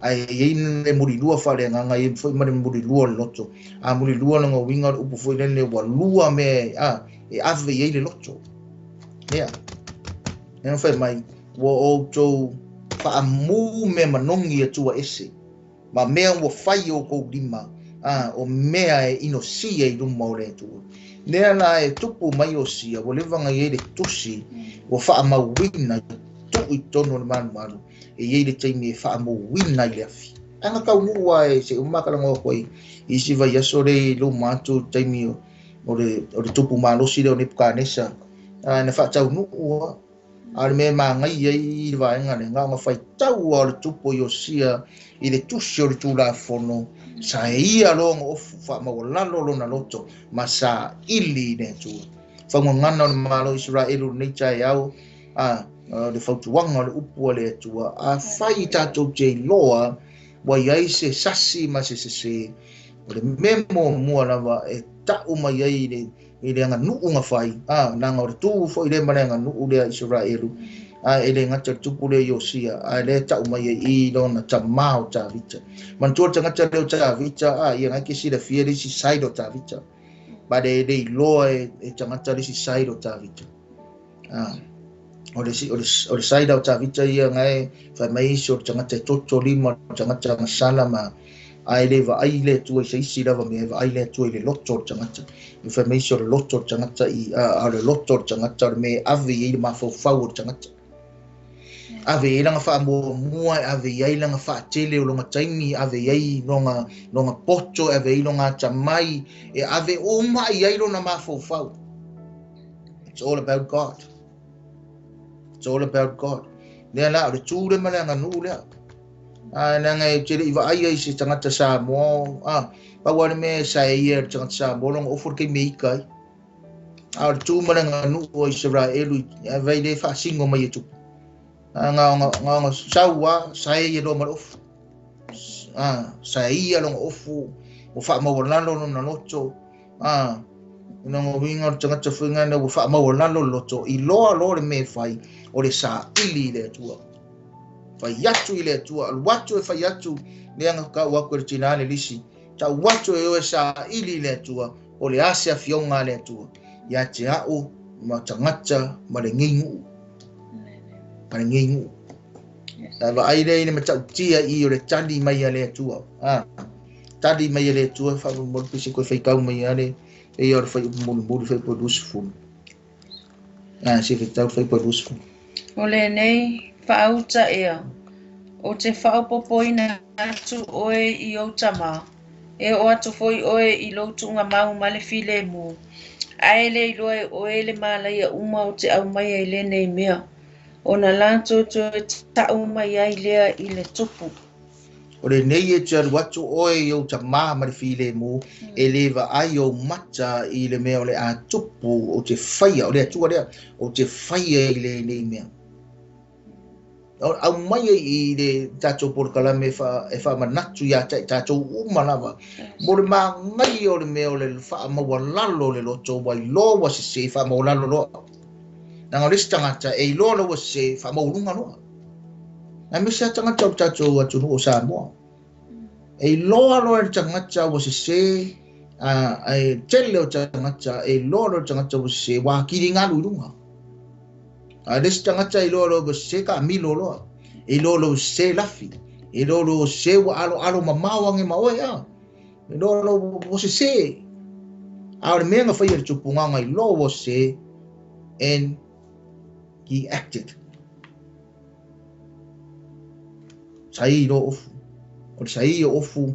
Ai le muri lua fa le nganga i foi mar muri lua le loto. A muri lua nga winga upu foi le wa lua me e ave ye le loto. Yeah. Nena fai mai, wa o tau whaamu me manongi atua ese. Ma mea wa whai o kou lima, o mea e ino sia i ruma o le atua. Nena la e tupu mai o sia, wa lewanga i e le tusi, wa whaamau wina, tu i tono le manu manu, e i le taimi e whaamau wina i le afi. Anga kau nua e se umakalanga o koi, i si vai aso le lo matu taimi o le tupu malosi le o nepuka nesa, na whaatau nua, ale me mangai ai vai ngane nga fai tau o le tupo yo sia i le tusi o le tula fono sa ia longa o fa ma lalo lona loto ma sa ili ne tu fa mo ngana o malo Israelu nei tai au le fautuanga o le upu o le tua a fai tatou te loa wa iai se sasi ma se o le memo mua lava e tau mai ai le i le anga nuu nga whai, nanga o le tū fo i le mare anga nuu lea Israelu, e le ngata tupu le Iosia, le tau mai i lona ta mao ta vita. Mantua ta ngata leo ta vita, i ngai kesi le fia le si saido ta vita. Ba le loa e ta ngata le si saido ta vita. O le saido ta vita i ngai, fai mai isi o ta ngata toto lima, ta ngata masala ma, ai le va ai le tu se isi lava me va ai le tu le lotto tangata i fa me so le lotto tangata i a le lotto tangata me ave i ma fo fau tangata ave i langa fa mo mua ave i langa fa tele o longa taimi ave i longa poto ave i longa tamai e ave o mai i lona ma fo fau. It's all about God. It's all about God. Le la le tu le malanga nu le nanga e tere i vai ai se tangata sa mo pa wale me sa e tangata sa mo long offer ke me kai a tu malanga nu o Israelu vai de fa singo mai tu nga sawa sa e do mal of sa e long ofu o fa mo lalo no loto no winga tangata funga no fa mo lalo loto I lo le me fai o le sa ili le tua fai atu i le atua, al watu e fai atu le anga ka ua kwertina le lisi, ta watu e oe sa ili le atua, o le asea fionga le atua, ia te ao, ma tangata, ma le ngingu. Ma le ngingu. Tava aile ine ma tau tia I o le tali mai le atua. Tali mai le atua, fa mo pisi koe fai kau mai ale, e o le fai mulu fai po lusifun. Se fai tau fai po lusifun. O le nei, whaauta ea, o te whaopopoina atu oe I o tama, e o atu foi oe I loutunga mau male file mu. Aele I loe oe le malai a uma o te au mai ai le nei mea, o na lanto to e tau mai ai lea I le tupu. O le nei e te aru atu oe I o tama male file mu, e lewa ai o mata I le mea o le a tupu o te whaia, o le atua lea, o te whaia I le nei mea. Au mai I le tatou porkalame e wha manatu ia tatou umalawa. Mo le maa ngai o le mea o le wha maua lalo le loto Vailoa se wha maua lalo loa. Nanga resi tangata e loa loa se wha maua lunga loa. Na me se tangata o tatou atu o Samoa. E loa loa le tangata o se e tele o tangata e loa loa tangata o se wakiri ngalu lunga. Resi tangata I loa se ka milo loa. I loa se lafi. I loa se wa alo mamawange maoe a. I loa se. A le mea ngawhai le tupunganga I loa se. And he acted. Sai lo ofu. O le sai ofu.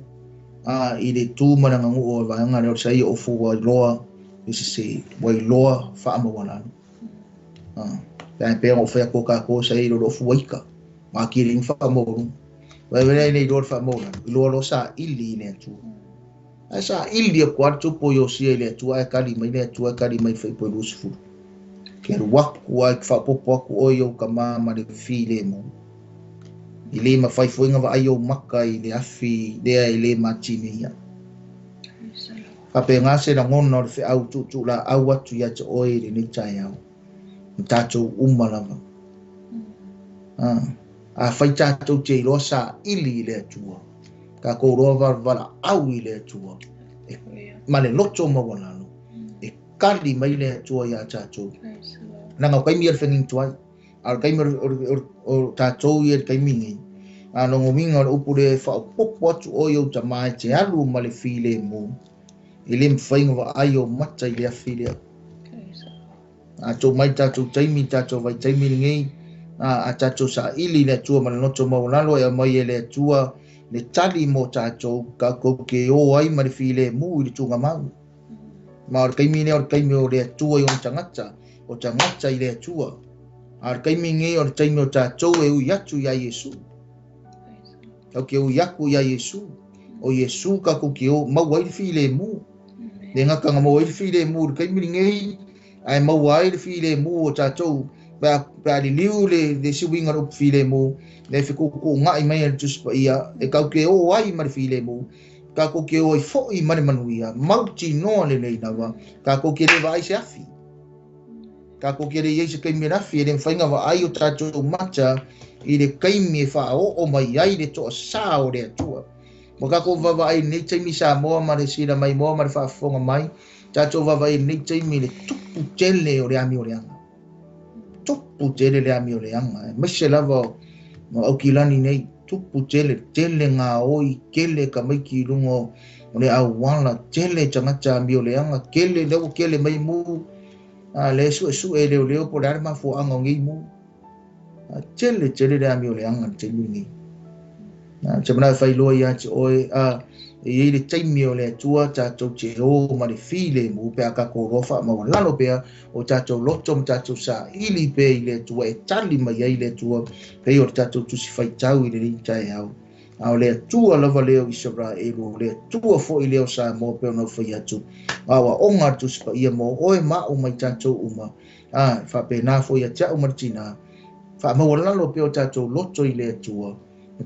I le tūmana ngangu o vanga le o sai ofu wa loa. Isi se. Wa loa whaama wananu. Pea pea o whea koka ko sai lo ofu waika. Ma kiring whaamorun. Wai nei lo whaamorun. I lo sa ili ne atu. Sa ili a kuartu po yo si ele atu ai kali mai ne atu ai kali mai whai po lusifu. ke waku ai fa popo aku oyo ka mama de file mo ile ma fai foinga va ayo maka ile afi de ile machini ya fa pe ngase na ngono fe au tu la au watu ya cho oile ni chaya tacho umalava a fai tacho che losa ili le tua ka ko rova vala au ile tua male locho mo wala e kali mai le tua ya tacho na nga kai mier fenging tua al kai mier o tacho ye kai mingi ano ngominga o upure fa popo tu oyo tamai che alu male file mo ilim fainga va ayo macha ile file a cho mai tacho taimi tacho vai taimi ngai a tacho sa ili le tua male locho mo lalo ya mai le tua le tali mo tacho ka ko ke o ai male file mo i tunga mau ma or kai mine or kai mi o le tua yo changacha i le tua ar kai mingi or taimi o tacho e u yatu ya Yesu ke u yaku ya Yesu o Yesu ka ko ke o mau ai file mo le ngaka ngamo ai file mo kai mingi ai mau ai file mo tacho ba li liu le siwinga o file mo le fiku ko ngai mai al tus pa ia e ka ke o ai mar file mo ka ko ke o fo i mar manuia mauti no le nei nawa ka ko ke le vai se afi ka ko ke le yesu kai mi rafi le fainga va ai o tacho macha i le kai mi fa o mai ai le to sa o le tua mo ka ko va ai nei te mi sa mo ma le sira mai mo ma fa fonga mai tacho va ai nei te mi le tupu tele o le ami o le anga tupu tele le ami o le anga me se lava o kilani nei tupu tele nga oi kele ka mai ki lungo o le awala tele changacha mi o le anga kele le o kele mai mu le su e le po dar ma fo anga ngi mu tele le ami o le anga tele ni Chabana Vailoa ya che oi e le taimi o le tua tatou che o ma le file mo pe aka ko rofa ma lalo pe o tatou loto tatou sa ili pe ile tua e tali mai ile tua pe o tatou tu si fai tau ile ni tai au au le tua lava le o ISARAELU le tua fo ile o sa mo pe no fai atu awa onga tu spa ia mo oi ma o mai tatou uma fa pe na fo ia ta o martina fa ma lalo pe o tatou loto ile tua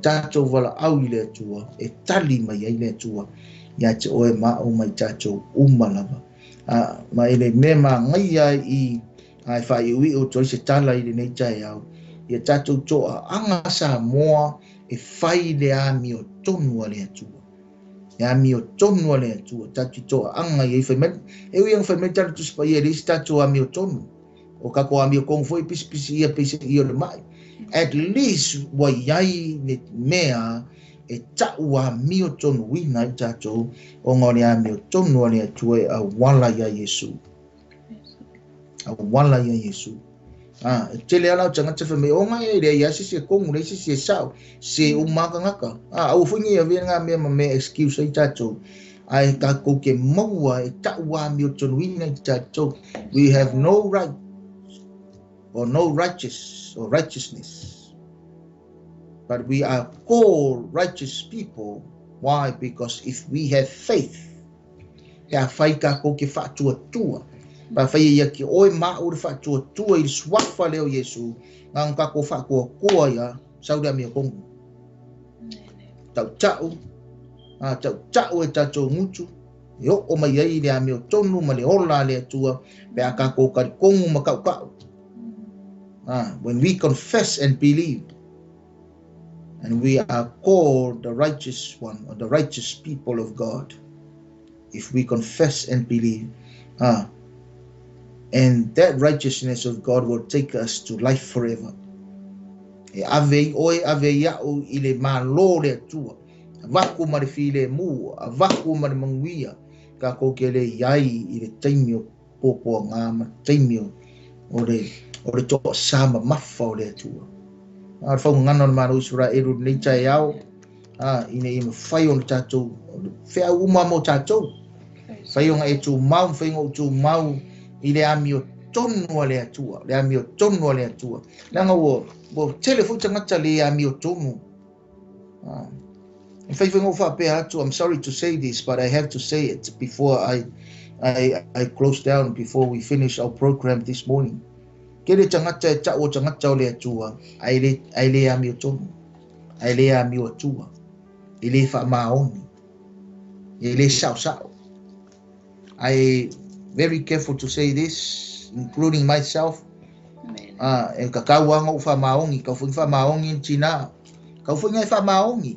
tacho wala au ile tua e tali mai ile tua ya che oe ma o mai tacho umalava ma ile mema ngai i ai fa i o to se tala ile nei tai au ya tacho to anga sa moa e fai le ami o tonu ale tua ya mi o tonu ale tua tacho to anga i fa men e wi ang fa men tacho spa ye ri tacho ami o tonu o ka ko ami o kong foi pis ia pis i o le mai at least wa yai ne mea e taua mio tonu wina i tatou o ngore a mio tonu ale atue a wala ya Yesu a wala ya Yesu tele ala changa tse me o ngai le ya se kongu le se sao se umaka ngaka au fungi ya venga me excuse i tatou ai ka ko ke maua e taua mio tonu wina i tatou we have no right or no righteousness, but we are called righteous people. Why? Because if we have faith, ya fai ka ko ke fa tua ba fai ya ki oi ma ur fa tua i swafa leo Yesu ngang ka ko fa ko ya sauda mi ko tau e tatou ngutu yo o mai ai le ami o tonu ma le ola le tua pe aka ko ka kongu ma ka when we confess and believe, and we are called the righteous one, or the righteous people of God, if we confess and believe, and that righteousness of God will take us to life forever. Ave ya o ile malo le tua, vaku ma le file mu, vaku ma le manguia, ka ko kele yai ile taimio popo ngama taimio o le to sama mafa o le tua ar fa ngano ma ISARAELU nei tai au ine i fai on tatou fe uma mo tatou fai on e tu mau fai o tu mau i le ami o tonu le tua le ami o tonu le tua langa wo telefon tanga le ami o tonu fai fai o fa pe atu. I'm sorry to say this, but I have to say it before I close down, before we finish our program this morning. Kere tangata e o tangata o le atua, ai le ami o tonu, ai le ami o atua, i le wha maoni, i le sao. I very careful to say this, including myself. E ka kauanga o wha maongi, ka wha maongi in China, ka wha wha maongi.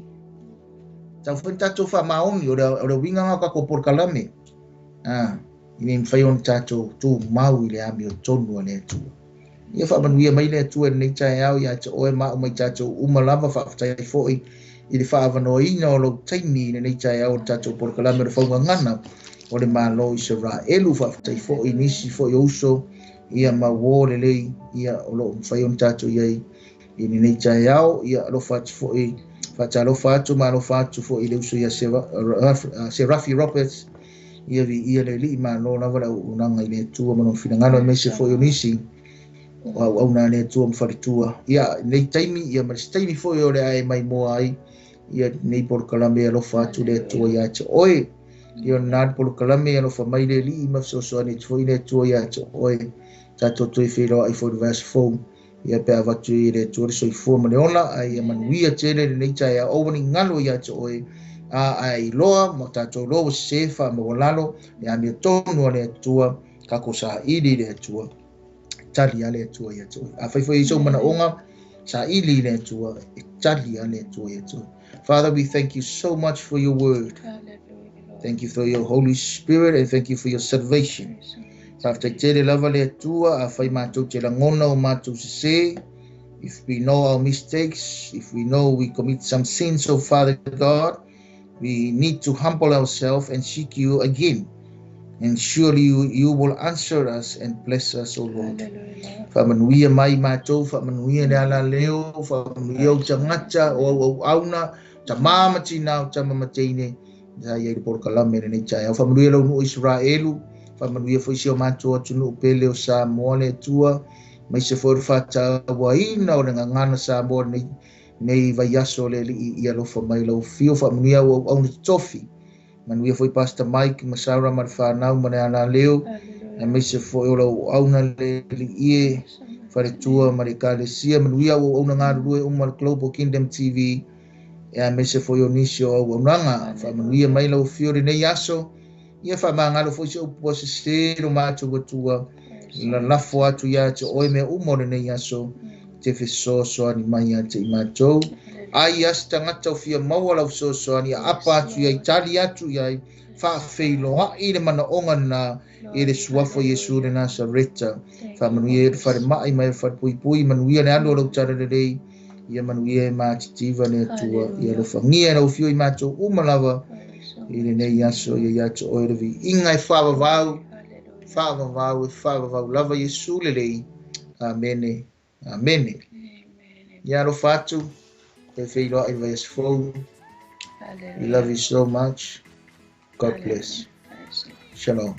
Tau wha tato wha maongi, o le winga ngā kako porkalame. I me mwhai on tato tū mau i le ami o tonu o le atua. Ia wha manuia mai le atua nei tai au, ia te oe maa o mai tato umalava wha whai fōi, i le wha avanoa ina o lau taimi nei tai au tato porkalame o whaunga ngana, o le MALO ISARAELU wha whai fōi nisi fōi uso, ia lelei, ia o lo mwhai on tato iai, i nei tai au, ia alofa atu fōi, whata alofa atu, ma alofa atu fōi le uso ia Serafi Roberts, ia le li MALO lava la unanga i le tua mano finangalo me se fōi o nisi, au na ne tua mwharitua. Ia nei taimi, ia maris taimi fōi o le ai mai moa ai, ia nei porkalame alofa atu le tua ia te oe, ia nād porkalame alofa mai le li mafsoso ane te fōi le tua ia te oe, tato tui whiro ai fōi vasi fōu, ia pe avatu i le tua riso i fōa mane ona, ai ia manuia tele le nei tai a owani ngalo ia te oe, ai loa, mo tato loa sefa mo walalo, ia mi tonu le tua, kako sa ili le tua, tali ale tua ia tua. A whaifo iso mana onga, sa ili le tua, tali ale tua ia tua. Father, we thank you so much for your word. Thank you for your Holy Spirit and thank you for your salvation. After tele lava le tua, a whai mātou te langona o mātou se. If we know our mistakes, if we know we commit some sins, oh Father God, we need to humble ourselves and seek you again. And surely you will answer us and bless us, O Lord. Whamanuia mai mātou, whamanuia le ala leo, whamanuia o tangata, o auna, ta māmati nā, o ta mamateine, ta iei le porkalame nei tai. Whamanuia lau no Israelu, whamanuia whaisi o mātou atu no pele o Samoa le tua, mai se whauru whata waina o le ngangana Samoa nei vaiaso le li i alofa mai lau fio, whamanuia o auna tofi. Manuia foi Pastor Mike Masaura mar whanau mane ana leo, e mai se foi o lau auna le ie, whare tua mare kālesia, manuia o auna ngā rue umar Global Kingdom TV, e mai se foi o nisio au aunanga, manuia mai lau fiore nei aso, ia whamangalo foi se upua se sero mātu watua, la lafo atu ia te oe mea umore nei aso, te whiso soani mai a te imatou, ai as tangata o fia maua lau soani apa atu iai, tali atu iai, whawheiloa i le mana onga na e le suafo Yesu le Nasareta, whamanuia e le whare mai mai whare pui pui, manuia le alo lau tarelelei, ia manuia e mātitiva le atua, ia lo whangia lau fio i mātou umalawa, i le nei aso ia iato oe revi, inga e whawawau lava Yesu lelei, amene, amene. Ia lo fatu, we love you so much. God bless. Shalom.